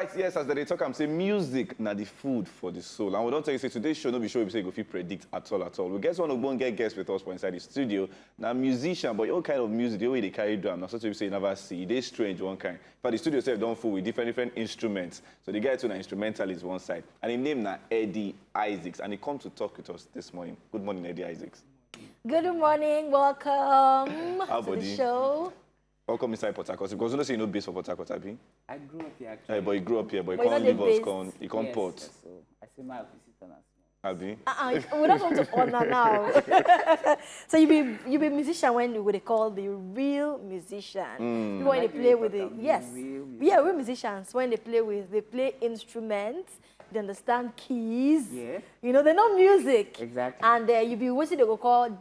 right, yes, as they talk, I'm saying music, now the food for the soul. And we don't tell you, say today's show, no be show, we say go fit predict at all. We get one who won't get guests with us for inside the studio. Now, musician, but all kind of music, the way they carry drum, now something we say you never see. They strange one kind. But the studio itself don't fool with different instruments. So the guy to an instrumentalist one side. And he named now Izycs, and he come to talk with us this morning. Good morning, Izycs. Good morning, welcome to the show. Welcome inside Port Harcourt. Because you don't say you know base for Port Harcourt, Abi? I grew up here, actually. But you grew up here, but you can't leave us, you can't port. So I see my visitor now. Abi? We don't want to honor now. So you be musician when you would call the real musician. You when they play with the real musicians. When they play instruments, they understand keys. Yeah. You know, they know music. Exactly. And you be what they go call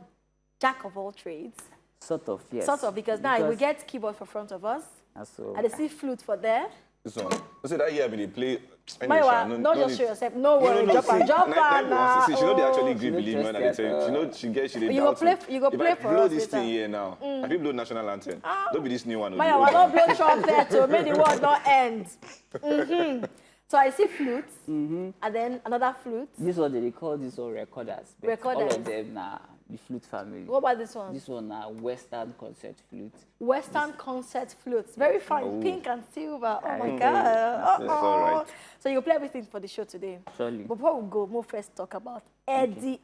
jack of all trades. Sort of, yes. Sort of, because now we get keyboard for front of us. So, and they see flute for there. This one. So that year they play. Don't just show yourself. No worry, jump on. See, she know they actually agree, believe me, when they say, she know she you go play for us. Blow this thing here now. Have you blown national anthem? Don't be this new one. Maya, I don't blow trumpet to make the world not end. So I see flutes, and then another flute. This one they call this one recorders. All of them now the flute family. What about this one? This one now Western concert flute. Western concert flutes, very fine, pink and silver. Oh my God! That's all right. So you play everything for the show today. Surely. Before we go, we'll first talk about Izycs.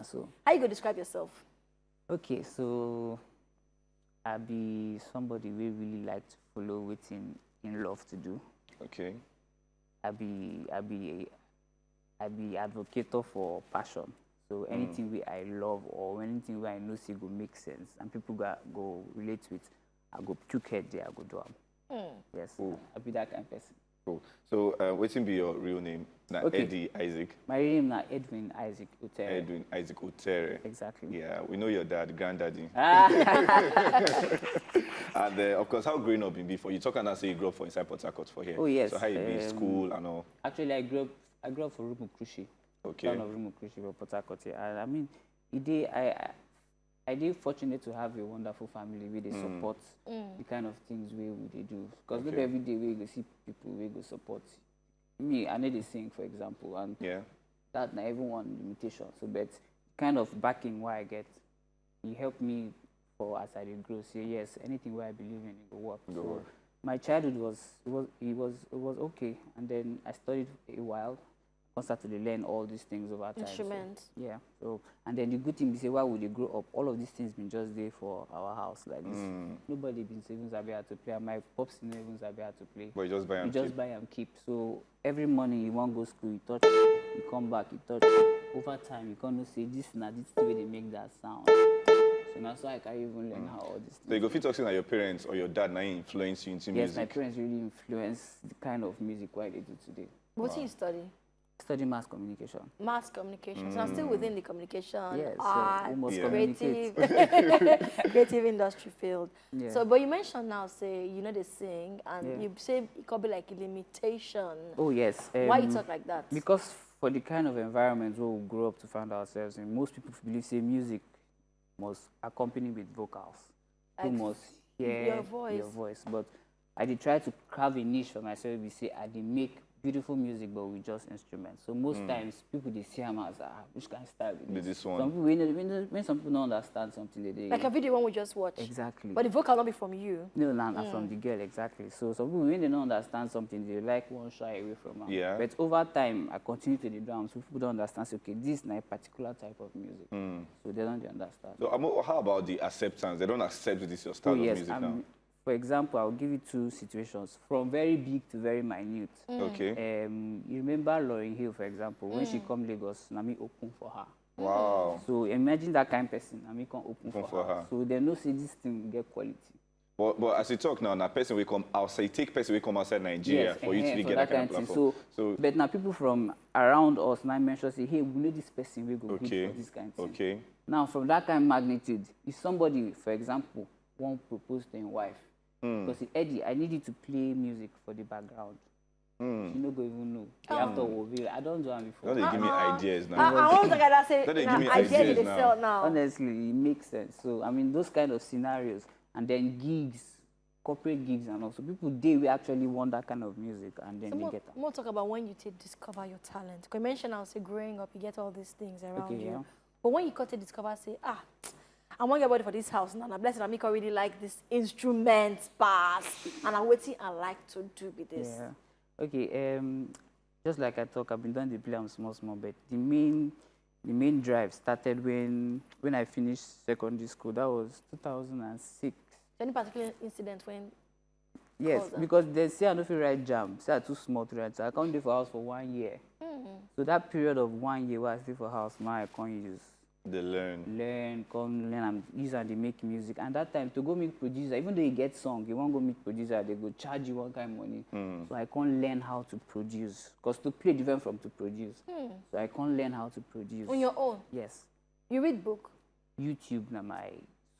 So. How you go describe yourself? Okay, so I be somebody we really like to follow within in love to do. Okay. I be advocator for passion. So anything we I love or anything where I know say go make sense and people go relate to it, I go puke head there, I go do them. Yes, cool. I be that kind of person. Cool. So what's be your real name? Now Eddie Isaac. My real name now Edwin Isaac Utere. Edwin Isaac Utere. Exactly. Yeah, we know your dad, granddaddy. And of course, how growing up in before? You talk and I say you grew up for inside Port Harcourt for here. Oh yes. So how you be school and all? Actually, I grew up for Rumukushi. Okay. Town of Rumukushi for Port Harcourt. And I mean, I did fortunate to have a wonderful family where they support the kind of things we do. Because not every day we go see people we go support. Me, I need to sing, for example, and that not everyone limitation. So, but kind of backing why I get, it helped me for as I did grow. Say yes, anything where I believe in, it will work. My childhood was okay, and then I studied a while. I started to learn all these things over time. Instruments. So, yeah. So and then the good thing is, say, why would they grow up? All of these things been just there for our house like this. Nobody been savings are able to play. My pops in savings are able to play. But you just buy and keep. Just buy and keep. So every morning you want to go school, you touch, you come back, you touch. Over time you can't say this now. This is the way they make that sound. So that's why I can even learn how all this. So you go fit talking that your parents or your dad now influence you into music. Yes, my parents really influence the kind of music why they do today. What do you study? Study mass communication. Mass communication. So I'm still within the communication, creative industry field. Yeah. So, but you mentioned now, say, you know, they sing, and you say it could be like a limitation. Oh, yes. Why you talk like that? Because for the kind of environment where we grow up to find ourselves in, most people believe, say, music must accompany with vocals. Like you must hear your voice. But I did try to carve a niche for myself. We say, I did make beautiful music, but with just instruments. So most times, people they see them as which kind of style is this one? Some people, when some people don't understand something, they like a video one we just watched. Exactly. But the vocal not be from you. No, not from the girl, exactly. So some people, when they don't understand something, they like one shy away from her. Yeah. But over time, I continue to the drums. So people don't understand. So, okay, this is not a particular type of music. So they don't understand. So how about the acceptance? They don't accept this your style of music now. For example, I'll give you two situations, from very big to very minute. Okay. You remember Lauryn Hill, for example, when she come Lagos, Nami open for her. Wow. So imagine that kind of person, Nami can open for her. So they know say this thing get quality. But as you talk now, person will come outside, take person will come outside Nigeria for you to get that kind of platform. So, but now people from around us now mention say, hey, we know this person will go good for this kind of thing. Okay. Now from that kind of magnitude, if somebody, for example, won't propose to his wife, because Eddie, I need you to play music for the background. She no go even know. I don't do it before. Don't they give me ideas now? I want to get that say, give me ideas now. now. Honestly, it makes sense. So, I mean, those kind of scenarios. And then gigs. corporate gigs and also people we actually want that kind of music and then So they more, get that. more talk about when you discover your talent. Because you mentioned I say growing up, you get all these things around you. Yeah. But when you got to discover, say, I want your body for this house now. I'm blessed. I make really like this instrument bass, and I'm waiting. I like to do with this. Yeah. Okay. Just like I talk, I've been doing the play small, but the main drive started when I finished secondary school. That was 2006. Any particular incident when? Yes, because they say I don't feel right jam. Say I too small to write. So I can't do for house for 1 year. So that period of 1 year where I stay for house, now I can't use. They learn. Come learn and use and they make music. And that time to go meet producer, even though you get song, you won't go meet producer, they go charge you one kind of money. So I can't learn how to produce. Because to play different from to produce. So I can't learn how to produce. On your own? Yes. You read book? YouTube now my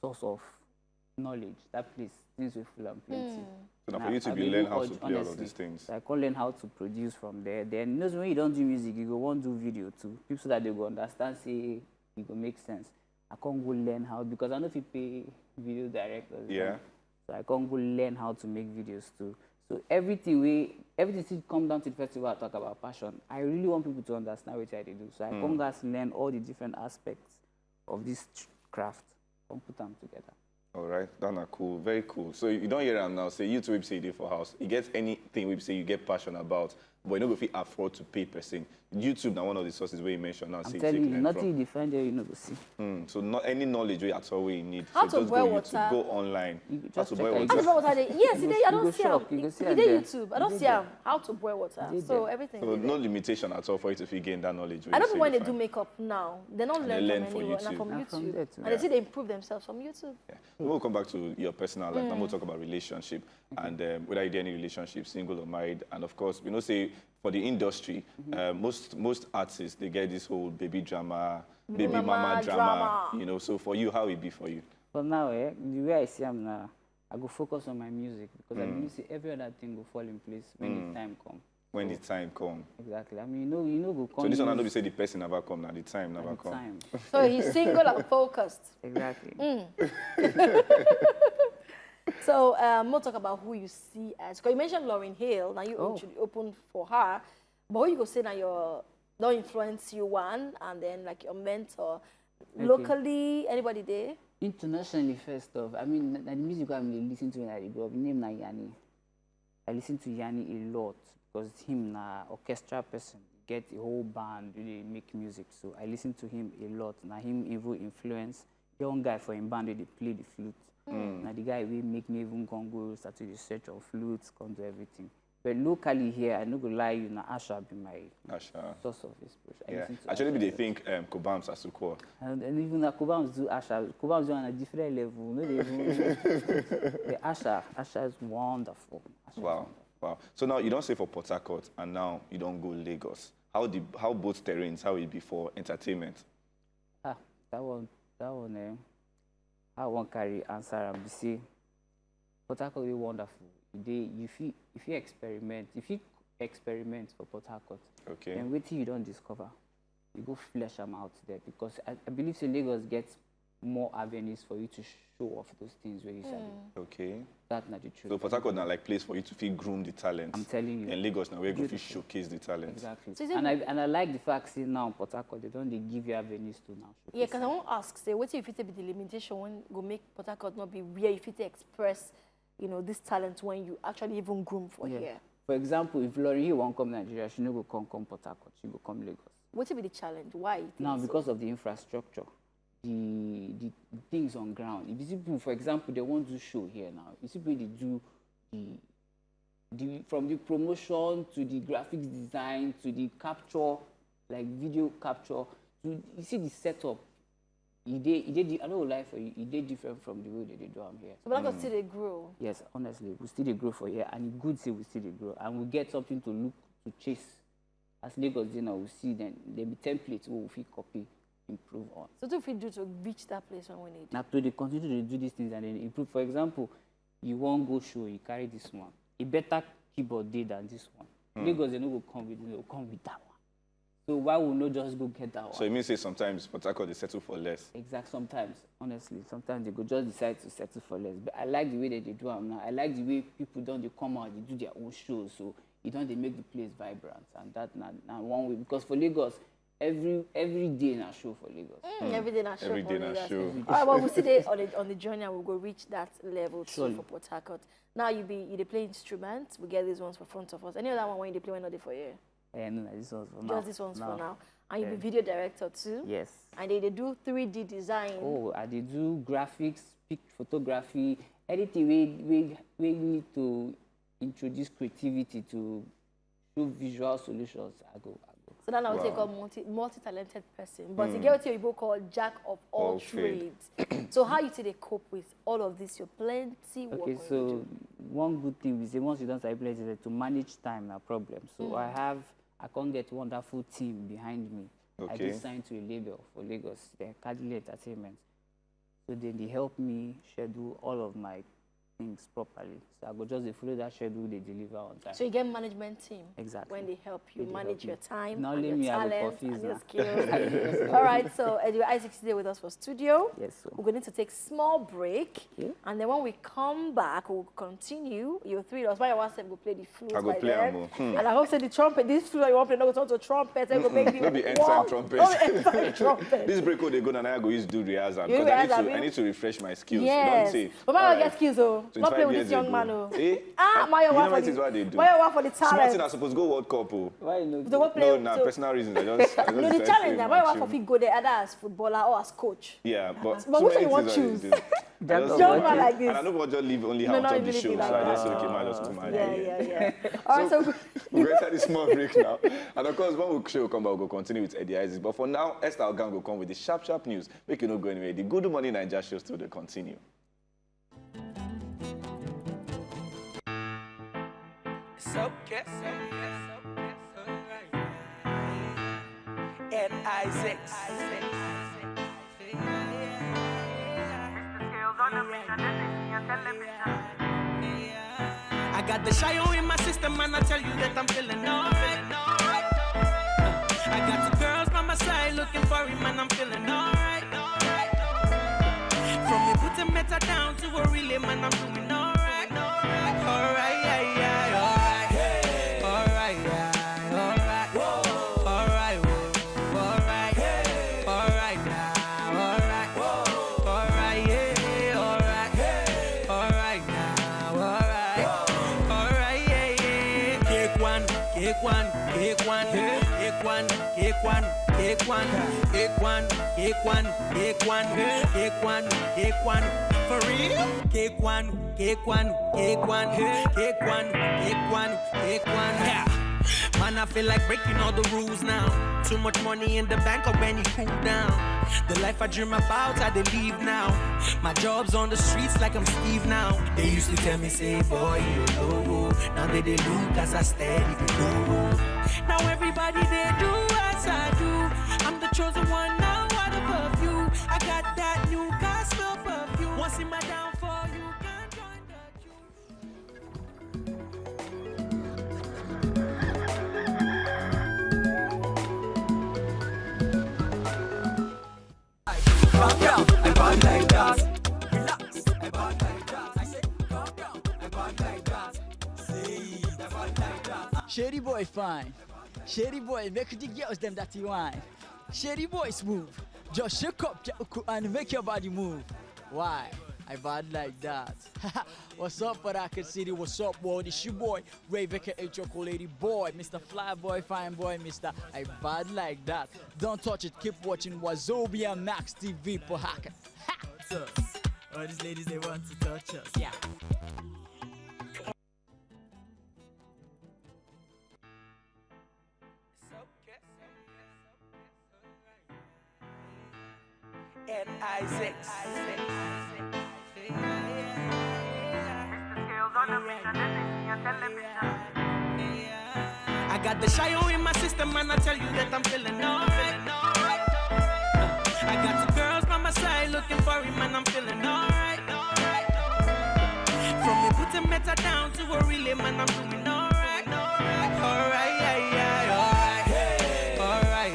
source of knowledge. That place, things will full and plenty. So now for you to learn how to play all of these things. So I can learn how to produce from there. Then you know when you don't do music, you go want to do video too. People so that they go understand, say it will make sense. I can't go learn how because I know if you pay video directors. Yeah. So I can't go learn how to make videos too. So everything still come down to the festival I talk about passion. I really want people to understand what I do. So I can just learn all the different aspects of this craft and put them together. All right, that's cool, very cool. So you don't hear them now say you two website you do for house. You get anything website you get passionate about, but you know if you afford to pay person. YouTube now one of the sources where you mentioned now. I'm telling you, nothing you find there you know go see. So not any knowledge we at all we need. How so to boil water? Go online. How to boil How to boil water? Yes, I don't see how. You did YouTube. I don't see how to boil water. So everything. So no limitation at all for you to gain that knowledge. I don't know when they do makeup now. They don't learn from anywhere, YouTube. from YouTube. And they say they improve themselves from YouTube. Yeah. We'll come back to your personal life. Now we'll talk about relationship and whether you did any relationship, single or married. And of course, say for the industry, most artists, they get this whole baby drama, baby mama drama. So for you, how it be for you? For now, the way I see them now, I go focus on my music because I believe every other thing will fall in place when the time comes. When the time comes. Exactly. I mean, you know, go come. So this one, I know we say the person never come now, the time never come. So he's single and focused. Exactly. So we'll talk about who you see as. Because you mentioned Lauryn Hill. Now you actually opened for her. But who you go say now don't influence you one, and then like your mentor. Locally, anybody there? Internationally, first off, I mean, the music I'm listening to when I grew up, name na Yanni. I listen to Yanni a lot because him na orchestra person, get a whole band, really make music. So I listen to him a lot. Now him even influence young guy for him band where they play the flute. Now the guy will make me even go start to the search of flutes, come do everything. But locally here, I no go lie, Asha be my source of inspiration. Yeah. Actually, they think Kobams are so cool. And even the Kobams do Asha. Kobams do on a different level. No, the Asha is wonderful. Wow. So now you don't say for Port Harcourt, and now you don't go Lagos. How both terrains? How it be for entertainment? That one. I won't carry answer and be say Port Harcourt is wonderful. If you experiment for Port Harcourt, and wait till you don't discover, you go flesh them out there because I believe Lagos gets more avenues for you to show off those things where you said. Okay. That's not the truth. So Port Harcourt now like place for you to feel groom the talent. I'm telling you. And Lagos now where you go showcase the talent. Exactly. So and I like the fact say now Port Harcourt they give you avenues to now. Yeah, because I want to ask, say, what if it be the limitation when go make Port Harcourt not be where if it express, this talent when you actually even groom for here? For example, if Lauryn Hill won't come Nigeria, she no go come Port Harcourt, she go come Lagos. What will be the challenge? Why? Now, because of the infrastructure, the things on ground. If you see people, for example, they want to show here now. You see people they do from the promotion to the graphics design to the capture, like video capture. To you see the setup. I don't lie for you. It did different from the way they do here. So we're still they grow. Yes, honestly, we still they grow for here, and it good say we still they grow, and we get something to look to chase. As Lagos dinner, we see then there be templates we will copy, improve on. So what if we do to reach that place when we need? Now to they continue to do these things and then improve. For example, you won't go show, you carry this one. A better keyboard day than this one. Lagos they no go come with that one. So why would not just go get that one? So it means say sometimes Port Harcourt they settle for less. Exact. Sometimes, honestly, sometimes they go just decide to settle for less. But I like the way that they do them now. I like the way people don't they come out, they do their own shows. So you don't they make the place vibrant, and that now one way, because for Lagos, every day in a show for Lagos. Every day in a show. Every day in a show. All right, well, we'll see there on the journey, and we'll go reach that level too Surely. for Port Harcourt. Now you they play instruments. We get these ones for front of us. Any other one when they play when not they for you? And this one's for now. Just these ones for now. And you be video director too. Yes. And they do 3D design. Oh, I did do graphics, photography, anything we need to introduce creativity to show visual solutions. I go. So then I would say called multi-talented person. But you get what you call jack of all trades. So how you say they cope with all of this? You're plenty work. Okay, so one good thing is once you don't start playing is to manage time, no problem. So I can't get a wonderful team behind me. Okay. I just signed to a label for Lagos, the Cardinal Entertainment. So then they help me schedule all of my things properly. So I go just follow that schedule, they deliver on time. So you get management team. Exactly. When they help you manage your time, Not and only your me, I go talent, for and your fees skills. All right, so anyway, Izycs is there with us for studio. Yes, sir. We're going to take a small break. Yeah. And then when we come back, we'll continue. Your three of us. Why you want to go play the flute? I go play them. And I hope say the trumpet, this flute you want to play, no, go turn to trumpet. I go make the Maybe end-time trumpet. trumpet. This break they go and I go use do rehearsal You because rehearsal, I need to refresh my skills. Yes. Don't say. But my get skills, oh. Not play with this young ago. man, oh. Eh? My you know wife what for is what they do. my wife for the Small talent. thing I supposed to go World Cup. Oh. Why not? So what play? No, nah, personal reasons. I just No, the decided challenge. to My wife chill. for go there either as footballer or as coach. Yeah, but But too which many one you things want I choose? just Young man like this. And I know what just leave only No, half not of the really show, like so I just that. said, okay, man, just to my Yeah. All right, so We're going to take this small break now. And of course, when we show come back, we'll go continue with Eddie Izycs. But for now, Esther Ogang will come with the sharp news. Make you not go anywhere. The Gudu Money Naija show still to continue. And Izycs. I got the Show in my system and I tell you that I'm feeling alright. I got the girls by my side looking for him and I'm feeling alright. From me putting meta down to a relay man, I'm doing alright. Alright, yeah, alright. Hey. Alright, yeah, alright. Whoa. Alright, whoa. Alright. Hey. Alright, now, alright. Whoa. Alright, yeah, alright. Hey. Alright, now, alright. Whoa. Alright, yeah. Cake one, cake one, cake one, cake one, cake one, cake one, cake one, cake one, cake one, cake one, cake one. For real? Cake one, cake one, cake one, cake one, cake one, cake one. Yeah. Man, I feel like breaking all the rules now. Too much money in the bank or when you cool down. The life I dream about, I dey live now. My job's on the streets like I'm Steve now. They used to tell me, say, boy, you know. Now they look as I steady the know. Now everybody they do as I do. I'm the chosen one now out above you. I got that new car smell perfume. Once in my downfall, you can't join the queue. Calm down, I bond like that. Relax, I bond like that. I say, calm down, I bond like that. Say, I bond like that. Shady boy fine. Shady boy make the girls them that you want. Shady boy smooth. Just shake up and make your body move. Why? I bad like that. What's up, Paraka City? What's up, boy? It's your boy, Ray Vicker, a chocolate boy, Mr. Fly Boy, Fine Boy, Mr. I bad like that. Don't touch it. Keep watching Wazobia Max TV, Pohaka. All these ladies, they want to touch us. Yeah. And Izycs. I got the Show in my system and I tell you that I'm feeling alright. I got the girls by my side looking for him and I'm feeling alright. From me putting meta down to a relay man, I'm doing alright. Alright, yeah, alright. Hey. Alright.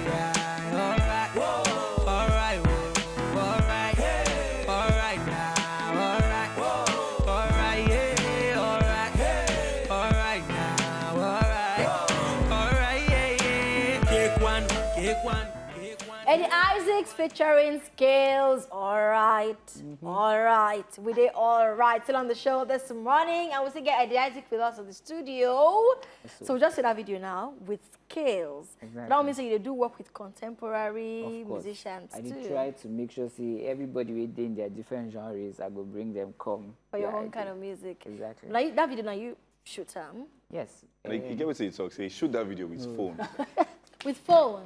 Eddie Izycs featuring Scales. All right. All right. We did all right. Still on the show this morning. And we still get Eddie Izycs with us in the studio. So we just see that video now with Scales. Exactly. That means that you do work with contemporary musicians I too. did try to make sure, see, everybody within their different genres, I go bring them come. For your own kind of music. Exactly. Like that video now you shoot them. Yes. Like, you get what he talks, say, shoot that video with phone. With phone.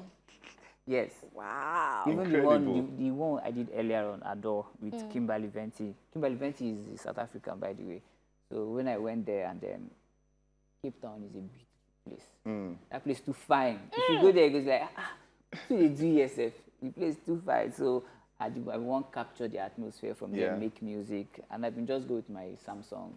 Yes. Wow. Even Incredible. the one I did earlier on, Adore, with Kimberly Venti. Kimberly Venti is South African, by the way. So when I went there, and then Cape Town is a beautiful place. That place too fine. If you go there, it goes like, so they do yourself. The place too fine. So I want to capture the atmosphere from there, make music. And I've been just go with my Samsung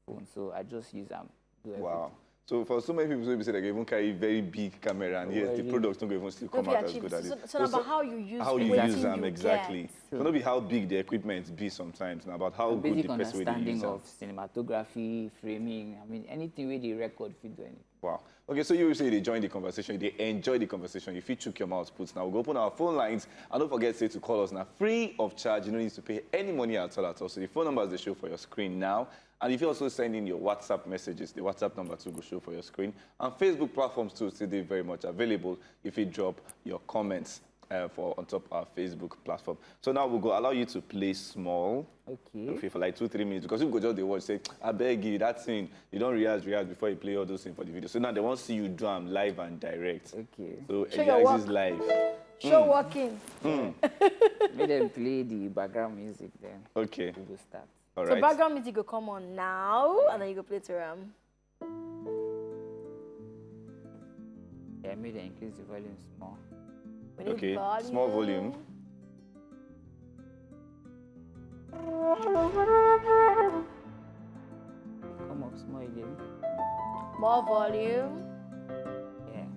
phone. So I just use them. Wow. So for so many people, so say they even carry very big camera, and yes, the products don't even still come out as good as it. So about how you use how you use them exactly. Get. It not be how big the equipment be sometimes, now about how good the person will use them. of cinematography, framing. I mean, anything with the record, if you do anything. Wow. Okay, so you say they join the conversation, they enjoy the conversation. If you took your mouth puts, now we'll go open our phone lines, and don't forget to call us now free of charge. You don't need to pay any money at all. So the phone numbers they show for your screen now. And if you also send in your WhatsApp messages, the WhatsApp number too will show for your screen. And Facebook platforms too still very much available if you drop your comments on top of our Facebook platform. So now we'll go allow you to play small. Okay, for like 2-3 minutes, because you go just they watch, say, I beg you, that thing, you don't rehearse before you play all those things for the video. So now they want to see you do them live and direct. Okay. So Izycs is live. Show working. Make them play the background music then. Okay. We will start. All So right. background music will come on now, and then you go play to them. Yeah, make them increase the volume small. We need Okay, volume. small volume. Come up small again. More volume. Yeah.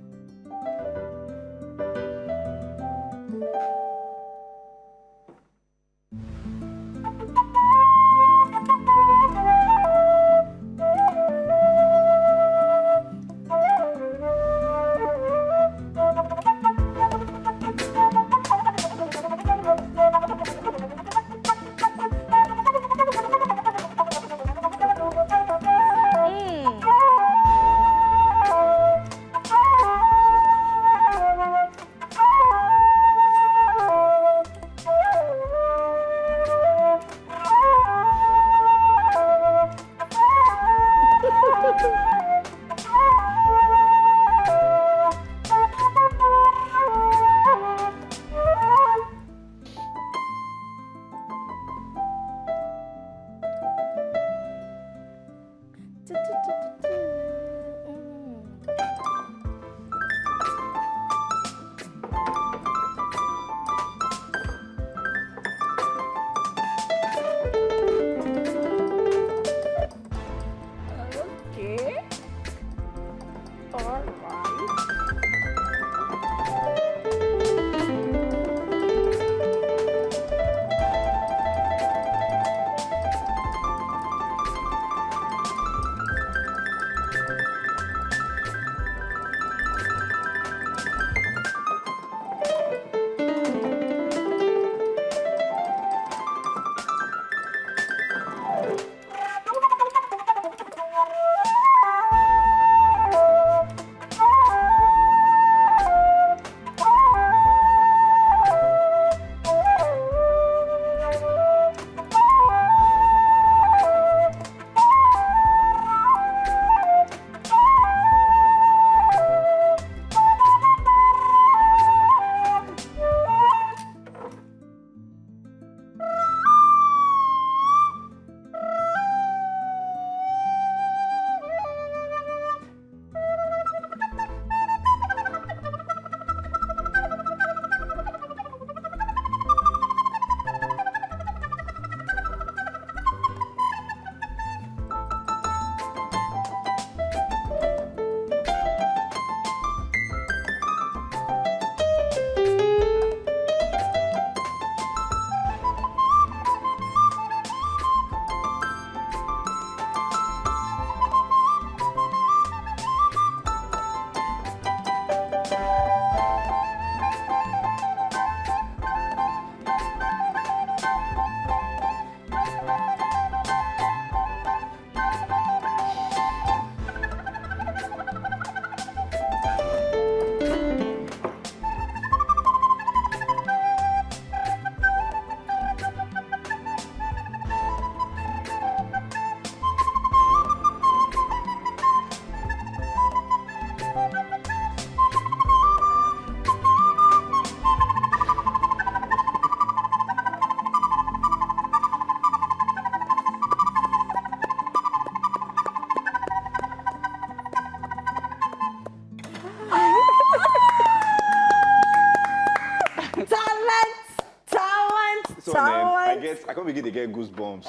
So then, I guess I can't begin to get goosebumps.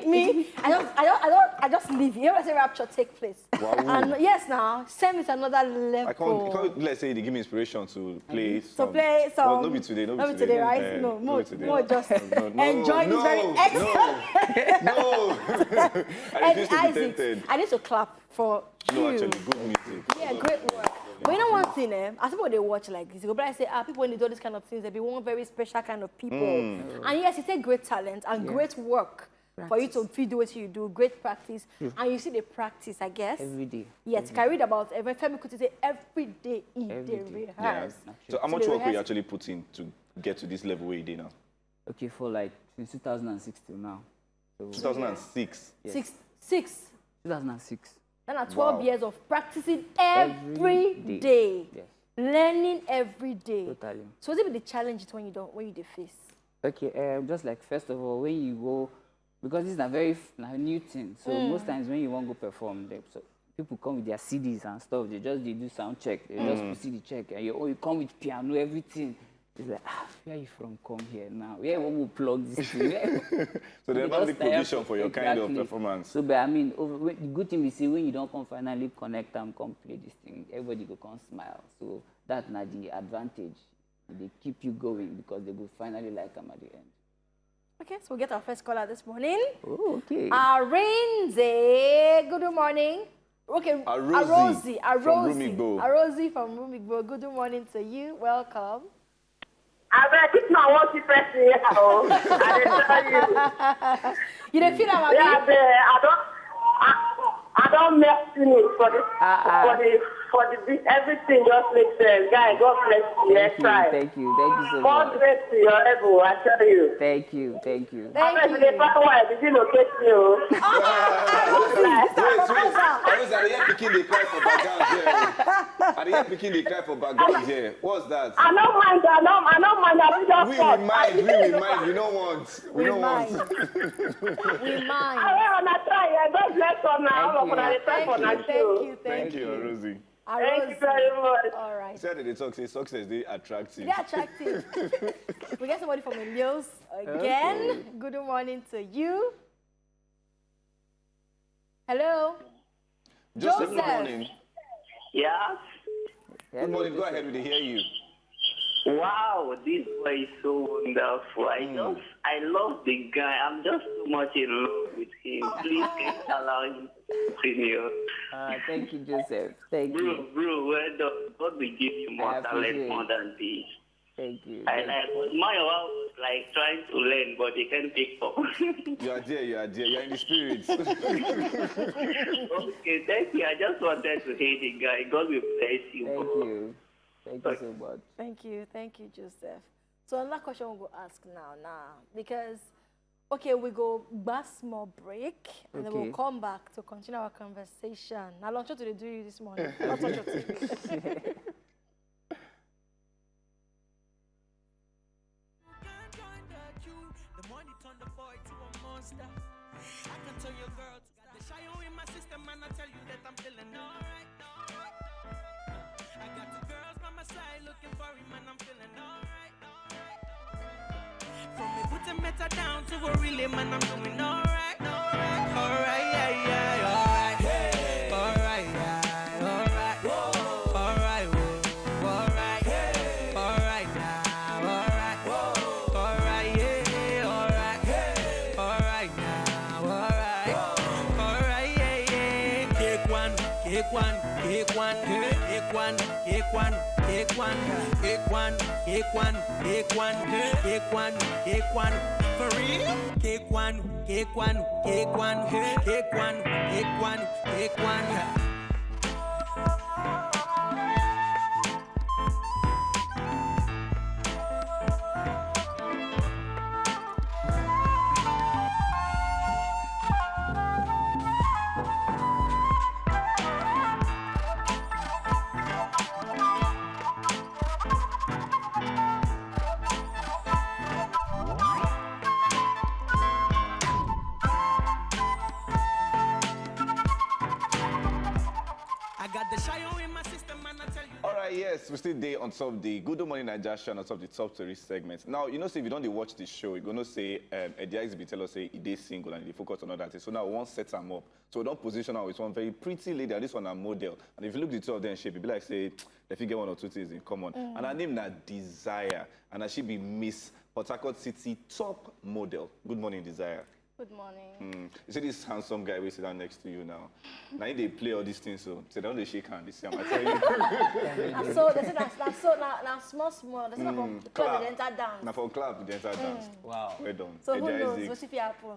Me, I just leave. You ever say rapture take place? Wow. And yes, now send me to another level. I can't, let's say they give me inspiration to play some. To play some. Well, not be today, not be today, right? No, more just enjoy no, this very excellent. No. I refuse to be tempted. I need to clap for you. No, actually, good music. Yeah, great work. But you know one thing, as people they watch like this, you go back and say, people when they do this kind of things, they be one very special kind of people. And yes, it's a great talent and great work for you to do what you do, great practice. And you see the practice, I guess. Every day. Yes, I read about every family could say every day they rehearse. Yeah. So how much work were you actually put in to get to this level where you did now? Okay, for like since 2006 till now. So 2006. Yes. Six. 2006. Then 12 years of practicing every day. Yes. Learning every day. Totally. So what's the challenge when you face? Okay, just like first of all, when you go, because this is a very new thing. So most times when you want to go perform, so people come with their CDs and stuff. They do sound check. They just put CD check, and you come with piano, everything. It's like, where are you from? Come here now. Where you want to plug this thing? So they have the provision for your kind of performance. So, but I mean, the good thing we see when you don't come finally connect and come play this thing, everybody go come smile. So that's not the advantage. They keep you going because they will finally like them at the end. Okay, so we'll get our first caller this morning. Oh, okay. Arinze, good morning. Okay, Arosie from Rumigbo. Good morning to you. Welcome. I bet it's not what you press me out. I tell you. You don't feel that, yeah, I don't mess with it for the beat. Everything just makes sense. Guy, God bless you. Let's try. Thank you so much. God bless you, your level, I tell you. Thank you. Thank you. I bet the part why did you locate you? Wait. I didn't hear picking the cry for background here. I didn't hear picking the cry for background here. What's that? I don't mind. We remind. We don't want. We don't want. We mind. I want to try. God bless you now. Thank you, Rosie. Thank you very much. All right. Said that they talk, say success, they attractive. They're attractive. We get somebody from Elios again. Okay. Good morning to you. Hello. Joseph, good morning. Yeah. Good morning. Go ahead, we hear you. Wow, this boy is so wonderful. I love the guy. I'm just so much in love with him. Please allow him to continue. Thank you, Joseph. Thank you. Bro, well done. God will give you more talent, more than this. Thank you. My was like trying to learn, but they can't pick up. You are there. You're in the spirit. Okay, thank you. I just wanted to hear the guy. God will bless you. Thank you. Thank you so much. Thank you, Joseph. So another question we'll go ask now, because we go back small break and then we'll come back to continue our conversation. Now, launch what did they do you this morning? Not touch your TV. I can tell your girl got the shy in my system and I tell you that I'm feeling alright. I got the girls by my side looking for him and I'm feeling alright. From me putting meta down to a relay man, I'm doing alright. Alright, yeah, alright. Hey. Alright, yeah, alright. Whoa. Alright, whoa. Alright. Hey. Alright now, alright. Whoa. Alright, yeah, alright. Hey. Alright now, alright. Whoa. Alright, yeah. Take one. Take one, take one, take one, take one, take one, take one, take one, take one, take one, take one. For real? Take one, take one, take one, take one, take one, take one. we still there on top of the Good Morning Naija show, on top of the top story segment. Now, you know, say if you don't watch the show, you're going to say, Izycs be tell us, say, he is single and they focus on other things. So now we want to set them up. So we don't position her with one very pretty lady, and this one a model. And if you look the two of them in shape, you'd be like, say, if you get one or two things in common. And her name is Desire, and she be Miss Port Harcourt City top model. Good morning, Desire. Good morning. You see this handsome guy we sit down next to you now. Now they play all these things, so they don't shake hands. They say, I tell you. So they say now small. That's not from club, they enter dance. Now for club, they enter dance. Wow. Well done. So who knows what if it happen?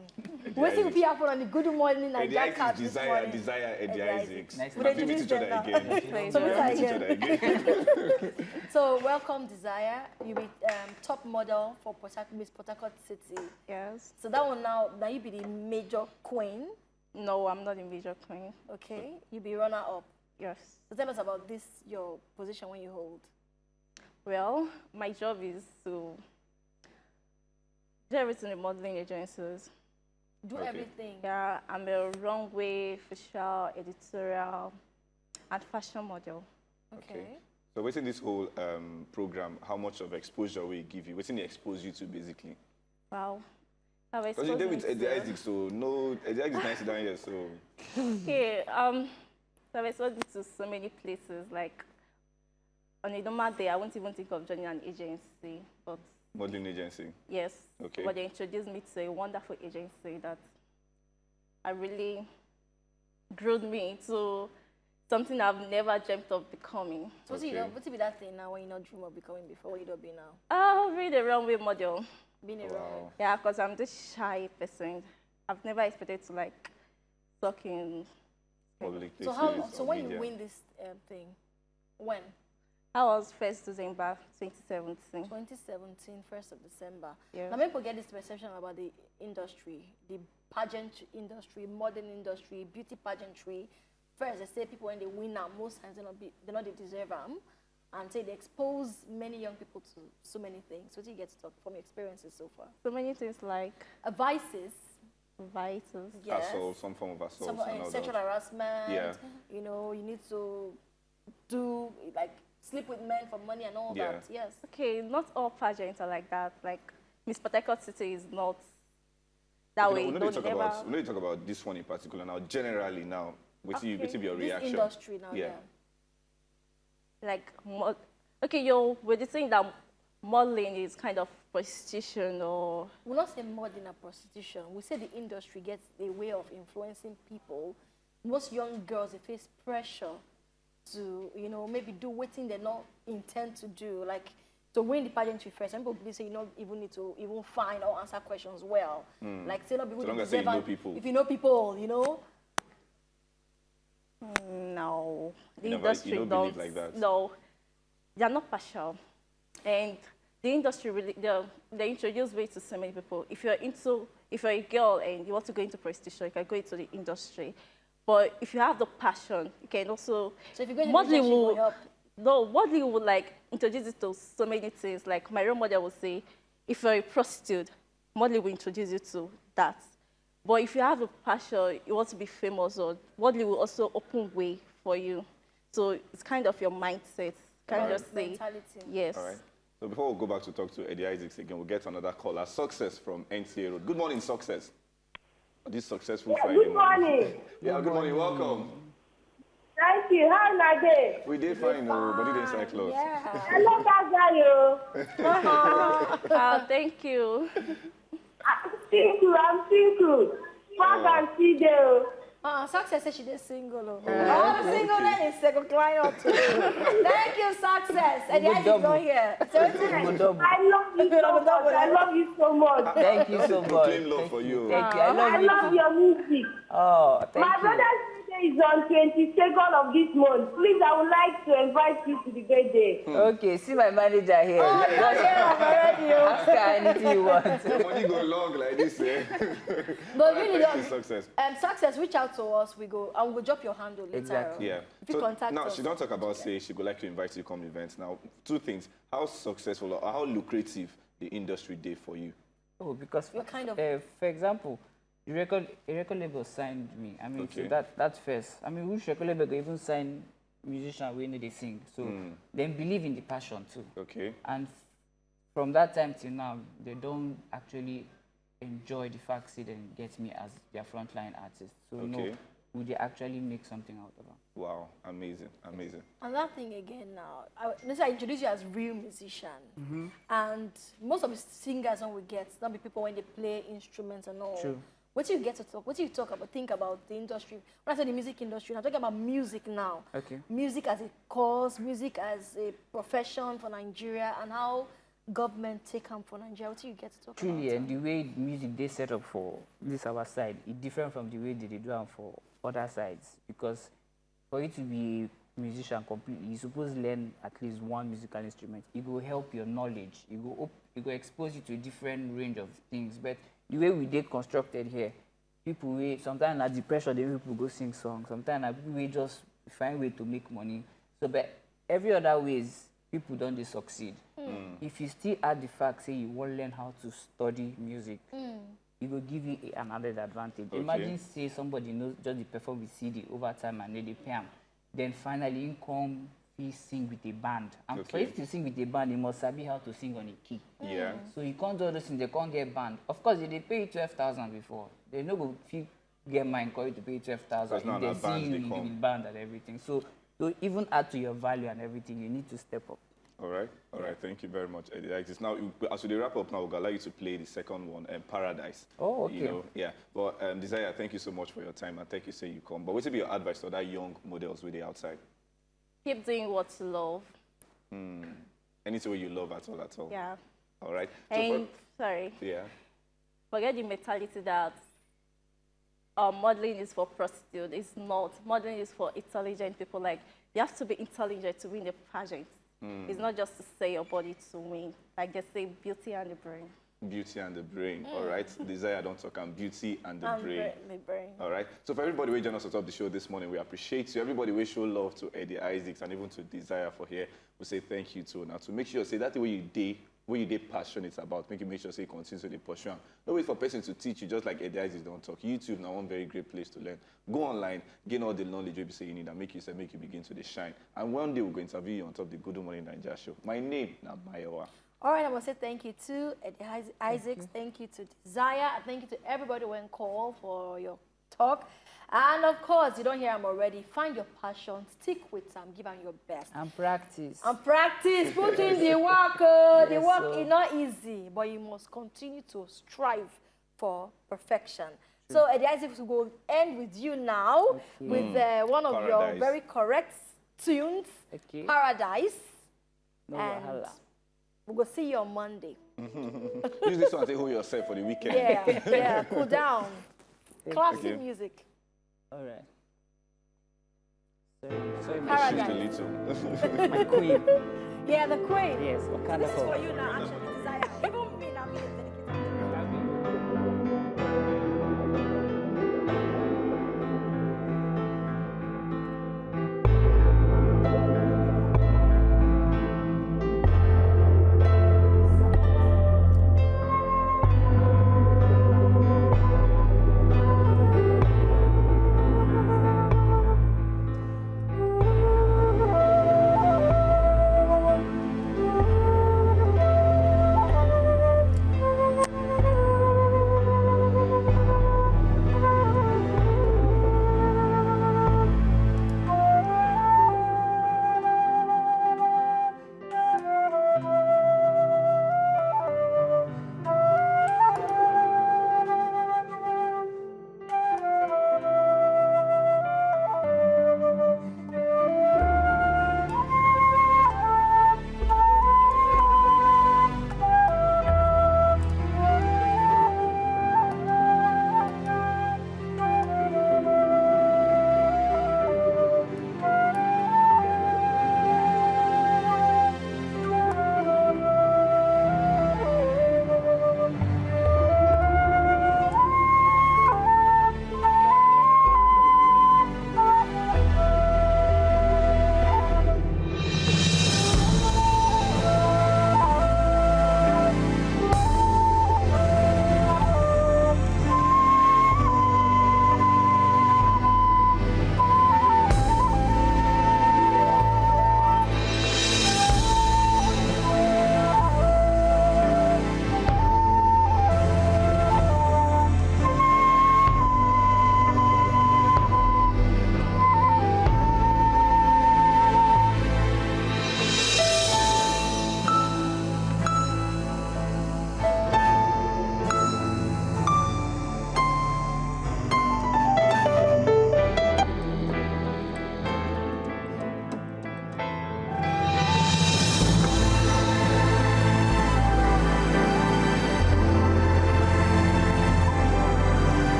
What if it happen on the Good Morning Naija card this morning? Desire, Izycs. Nice We'll meet each other again. So meet each other again. So welcome, Desire. You be top model for Miss Port Harcourt City. Yes. So that one now you be the major queen. No, I'm not a major queen. Okay. You be runner up. Yes. So tell us about this, your position when you hold. Well, my job is to do everything in modeling agencies. Do everything. Yeah, I'm a runway, facial, editorial, and fashion model. Okay. So within this whole program, how much of exposure will it give you? What's in expose you to basically? Wow. Because you did with Izycs, so no, Izycs is nice down here, so. Okay, so I've exposed to so many places. Like on a normal day, I won't even think of joining an agency, but modeling agency. yes. Okay. But they introduced me to a wonderful agency that I really growed me into something I've never dreamt of becoming. So what's be that thing now when you not dream of becoming before, what you don't be now? I'll be the runway model. Being a runway. Yeah, because I'm this shy person. I've never expected to like talk in Public So places so or when media. you win this thing, when? I was 1st December 2017. 2017, 1st of December. Yeah. Now people get this perception about the industry, the pageant industry, modern industry, beauty pageantry. First, they say people when they win now, most times they not they deserve them. And say they expose many young people to so many things. What do you get to talk from your experiences so far? So many things like Vices. vices. Yes. Assault, some form of assault. Some and all sexual that. harassment. Yeah. You know, you need to do like sleep with men for money and all Yeah. that. Yes. Okay, not all pageants are like that. Like Miss Port Harcourt City is not that way. We know Don't they never- talk about this one in particular now. Generally now, what's your This reaction? industry now. Yeah. Yeah. like okay, we're just saying that modeling is kind of prostitution or We'll not say modeling and prostitution. We say the industry gets a way of influencing people. Most young girls, they face pressure to, you know, maybe do what thing they not intend to do. Like, to win the pageantry first, some people believe say you don't even need to even find or answer questions well. Like, say not people So long they as say you deserve know and- people. If you know people, you know. no. The You industry don't believe like that? No, they're not partial, and the industry really they introduce ways to so many people. If you're a girl and you want to go into prostitution, you can go into the industry. But if you have the passion, you can also. So if you go into the modeling industry, it will will help. No, modeling would like introduce it to so many things. Like my role model would say, if you're a prostitute, modeling will introduce you to that. But if you have a passion, you want to be famous, or modeling will also open way for you. So it's kind of your mindset. Can I just say? Mentality. Yes. All right. So before we go back to talk to Izycs again, we'll get another caller. Success from NTA Road. Good morning, Success. This successful Friday Good morning. Yeah, good morning. Welcome. Thank you. How are you? We did fine, no, but it didn't say close. Yeah. I love that guy, yo. Thank you. I'm single. Fuck and see you. Success says she did single. The single then is second client. Thank you, Success. And the eyes is not here. So I love you so much. I love you so much. Thank you so much. Claim love for you. Thank you. I love I you love too. your music. Oh, thank My you. brother's birthday is on 22nd of this month. Please, I would like to invite you to the birthday. Okay, see my manager here. Ask her anything you want. The money go long like this, eh? But really, Thank you, Success. Success, reach out to us. We go, and we'll drop your handle later. Exactly. Yeah. If you contact now, us. she don't talk about say she would like to invite you to come events. Now, two things. How successful or how lucrative the industry did for you? Oh, because What kind of- for example, a record label signed me. I mean, Okay. so that's first. I mean, which record label could even sign musician wey no dey sing, so dem believe in the passion too. Okay. And from that time till now, they don't actually enjoy the fact that they get me as their frontline artist. So no, would they actually make something out of it? Wow, amazing, amazing. Another thing again now, I introduce you as real musician, and most of the singers when we get, not be people when they play instruments and all. True. What do you get to talk? What do you talk about? Think about the industry. When I say the music industry, I'm talking about music now. Okay. Music as a cause, music as a profession for Nigeria, and how government take them for Nigeria. What do you get to talk about? Truly, and the way music they set up for this our side, it's different from the way they do them for other sides. Because for you to be a musician completely, you're supposed to learn at least one musical instrument. It will help your knowledge. It will expose you to a different range of things. But the way we did constructed here, people sometimes at depression, the people go sing songs. Sometimes we just find way to make money. So, but every other ways, people don't they succeed. If you still add the fact, say you want to learn how to study music, it will give you another advantage. Okay. Imagine say somebody knows just the perform with CD over time and they pay him. Then finally you come, he sing with a band. And for you to sing with a band, you must sabi how to sing on a key. Yeah. So you can't do all those things, they can't get band. Of course, they pay you 12,000 before. They know go fit get mine call you to pay 12,000. If they see you with band and everything. So even add to your value and everything, you need to step up. All right. Thank you very much, Izycs. Now, as we wrap up now, we'll allow you to play the second one, Paradise. Oh, okay. You know, yeah. But Desire, thank you so much for your time, and thank you say you come. But what would be your advice to that young models with the outside? Keep doing what you love. Anything you love at all. Yeah. All right. And sorry. Yeah. Forget the mentality that modeling is for prostitutes. It's not. Modeling is for intelligent people. Like, you have to be intelligent to win the pageant. It's not just to say your body to win. Like they say, beauty and the brain. Beauty and the brain. All right. Desire, don't talk. And beauty and the brain. The brain. All right. So for everybody who joined us on top of the show this morning, we appreciate you. Everybody we show love to Eddie Izycs and even to Desire for here. We say thank you too. Now to make sure say that the way you did passionate about, make sure say you continue to pursue. No wait for a person to teach you, just like Eddie Izycs don't talk. YouTube now one very great place to learn. Go online, gain all the knowledge you say you need and make you begin to shine. And one day we're going to interview you on top of the Gudu Morning Naija show. My name is Naija. All right, I want to say thank you to Eddie Izycs, thank you to Desire, and thank you to everybody who went call for your talk. And of course, you don't hear them already. Find your passion, stick with them, give them your best. And practice. Put in the work. The work is not easy, but you must continue to strive for perfection. So Eddie Izycs will go end with you now with one of your very correct tunes, Paradise. No wahala. We'll go see you on Monday. Use this one to hold yourself for the weekend. Yeah, cool down. Classic music. All right. Sorry, Paradise. my queen. Yeah, the queen. Yes, what kind This of is for you now, actually.